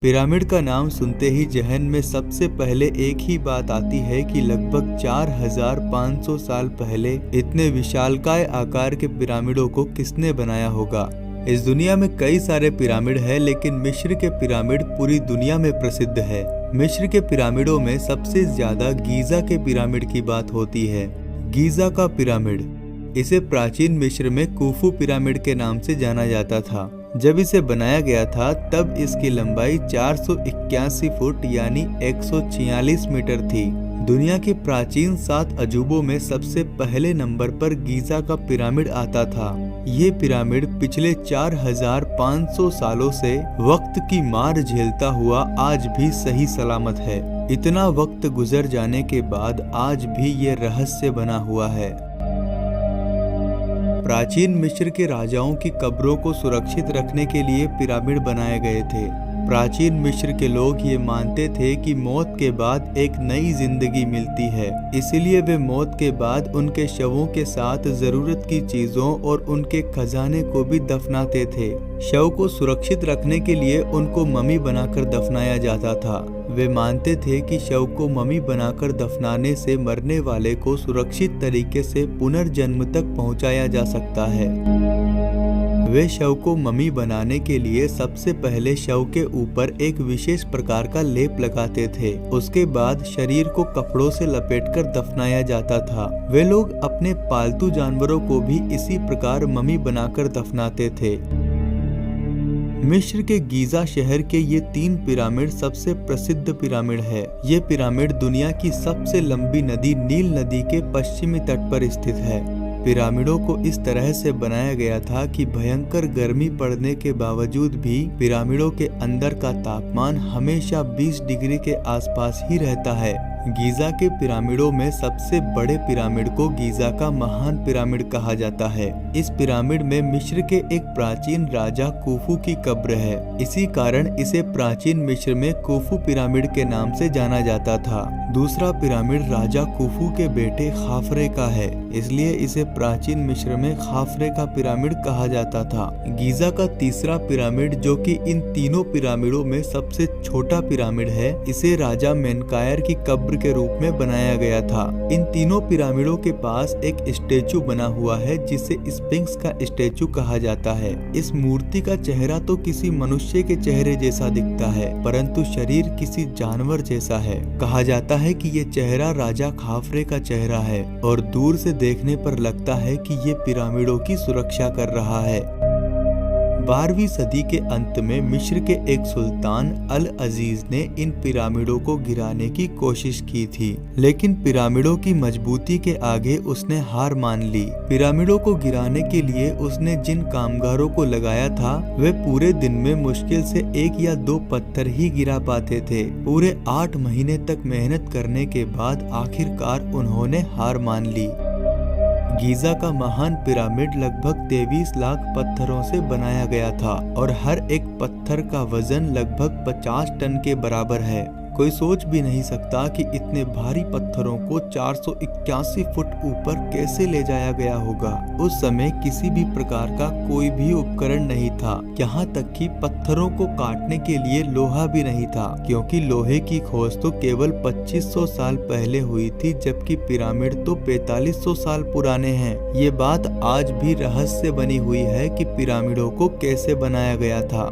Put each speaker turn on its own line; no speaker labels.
Pyramid का नाम सुनते ही जहन में सबसे पहले एक ही बात आती है कि लगभग 4500 साल पहले इतने विशालकाय आकार के पिरामिडों को किसने बनाया होगा। इस दुनिया में कई सारे पिरामिड हैं, लेकिन मिस्र के पिरामिड पूरी दुनिया में प्रसिद्ध है। मिस्र के पिरामिडों में सबसे ज्यादा गीजा के पिरामिड की बात होती है। गीजा का पिरामिड, इसे प्राचीन मिस्र में कुफू पिरामिड के नाम से जाना जाता था। जब इसे बनाया गया था तब इसकी लंबाई 481 फुट यानी 146 मीटर थी। दुनिया के प्राचीन 7 अजूबों में सबसे पहले नंबर पर गीजा का पिरामिड आता था। ये पिरामिड पिछले 4500 सालों से वक्त की मार झेलता हुआ आज भी सही सलामत है। इतना वक्त गुजर जाने के बाद आज भी ये रहस्य बना हुआ है। प्राचीन मिस्र के राजाओं की कब्रों को सुरक्षित रखने के लिए पिरामिड बनाए गए थे। प्राचीन मिस्र के लोग ये मानते थे कि मौत के बाद एक नई जिंदगी मिलती है, इसलिए वे मौत के बाद उनके शवों के साथ जरूरत की चीजों और उनके खजाने को भी दफनाते थे। शव को सुरक्षित रखने के लिए उनको ममी बनाकर दफनाया जाता था। वे मानते थे कि शव को ममी बनाकर दफनाने से मरने वाले को सुरक्षित तरीके से पुनर्जन्म तक पहुंचाया जा सकता है। वे शव को ममी बनाने के लिए सबसे पहले शव के ऊपर एक विशेष प्रकार का लेप लगाते थे। उसके बाद शरीर को कपड़ों से लपेटकर दफनाया जाता था। वे लोग अपने पालतू जानवरों को भी इसी प्रकार ममी बनाकर दफनाते थे। मिस्र के गीजा शहर के ये 3 पिरामिड सबसे प्रसिद्ध पिरामिड है। ये पिरामिड दुनिया की सबसे लंबी नदी नील नदी के पश्चिमी तट पर स्थित है। पिरामिडों को इस तरह से बनाया गया था कि भयंकर गर्मी पड़ने के बावजूद भी पिरामिडों के अंदर का तापमान हमेशा 20 डिग्री के आसपास ही रहता है। गीजा के पिरामिडों में सबसे बड़े पिरामिड को गीजा का महान पिरामिड कहा जाता है। इस पिरामिड में मिस्र के एक प्राचीन राजा कुफू की कब्र है। इसी कारण इसे प्राचीन मिस्र में कुफू पिरामिड के नाम से जाना जाता था। दूसरा पिरामिड राजा कुफू के बेटे खाफरे का है, इसलिए इसे प्राचीन मिस्र में खाफरे का पिरामिड कहा जाता था। गीजा का तीसरा पिरामिड, जो कि इन तीनों पिरामिडों में सबसे छोटा पिरामिड है, इसे राजा मेनकायर की कब्र के रूप में बनाया गया था। इन तीनों पिरामिडों के पास एक स्टेचू बना हुआ है जिसे स्फिंक्स का स्टेचू कहा जाता है। इस मूर्ति का चेहरा तो किसी मनुष्य के चेहरे जैसा दिखता है, परंतु शरीर किसी जानवर जैसा है। कहा जाता है कि ये चेहरा राजा खाफरे का चेहरा है और दूर से देखने पर लगता है कि ये पिरामिडों की सुरक्षा कर रहा है। 12वीं सदी के अंत में मिस्र के एक सुल्तान अल अजीज ने इन पिरामिडों को गिराने की कोशिश की थी, लेकिन पिरामिडों की मजबूती के आगे उसने हार मान ली। पिरामिडों को गिराने के लिए उसने जिन कामगारों को लगाया था, वे पूरे दिन में मुश्किल से 1 या 2 पत्थर ही गिरा पाते थे। पूरे 8 महीने तक मेहनत करने के बाद आखिरकार उन्होंने हार मान ली। गीजा का महान पिरामिड लगभग 23 लाख पत्थरों से बनाया गया था और हर एक पत्थर का वजन लगभग 50 टन के बराबर है। कोई सोच भी नहीं सकता कि इतने भारी पत्थरों को 481 फुट ऊपर कैसे ले जाया गया होगा। उस समय किसी भी प्रकार का कोई भी उपकरण नहीं था, यहाँ तक कि पत्थरों को काटने के लिए लोहा भी नहीं था, क्योंकि लोहे की खोज तो केवल 2500 साल पहले हुई थी, जबकि पिरामिड तो 4500 साल पुराने हैं। ये बात आज भी रहस्य बनी हुई है कि पिरामिडों को कैसे बनाया गया था।